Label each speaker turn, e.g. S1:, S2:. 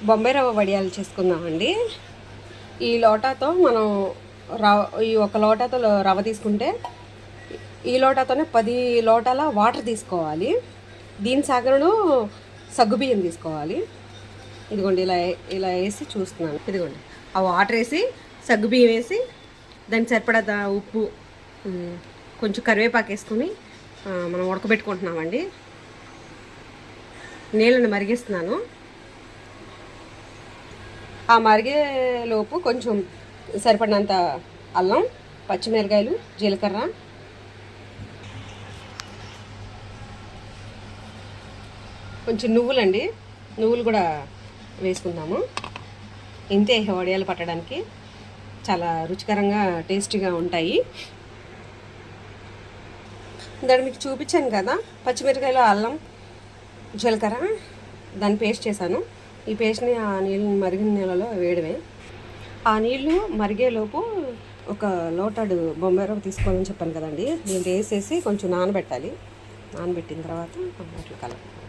S1: బొంబాయి రవ్వ వడియాలు చేసుకుందామండి. ఈ లోటాతో మనం ఈ ఒక లోటాతో రవ్వ తీసుకుంటే ఈ లోటాతోనే 10 లోటాల వాటర్ తీసుకోవాలి. దీని సాగరును సగ్గుబియ్యం తీసుకోవాలి. ఇదిగోండి ఇలా ఇలా వేసి చూస్తున్నాను. ఇదిగోండి ఆ వాటర్ వేసి సగ్గుబియ్యం వేసి దానికి సరిపడా ఉప్పు కొంచెం కరివేపాకు వేసుకొని మనం ఉడకబెట్టుకుంటున్నామండి. నీళ్ళని మరిగిస్తున్నాను. ఆ మరిగేలోపు కొంచెం సరిపడినంత అల్లం, పచ్చిమిరకాయలు, జీలకర్ర, కొంచెం నువ్వులండి, నువ్వులు కూడా వేసుకుందాము. ఇంతే వడియాలు పట్టడానికి చాలా రుచికరంగా టేస్టీగా ఉంటాయి. దాన్ని మీకు చూపించాను కదా, పచ్చిమిరకాయలు, అల్లం, జీలకర్ర దాన్ని పేస్ట్ చేశాను. ఈ పేస్ట్ని ఆ నీళ్ళు మరిగిన నీళ్ళలో వేయడమే. ఆ నీళ్ళు మరిగేలోపు ఒక లోటాడు బొంబాయి రవ్వ తీసుకోవాలని చెప్పాను కదండి, దీన్ని వేసేసి కొంచెం నానబెట్టాలి. నానబెట్టిన తర్వాత అట్లా కలపాలి.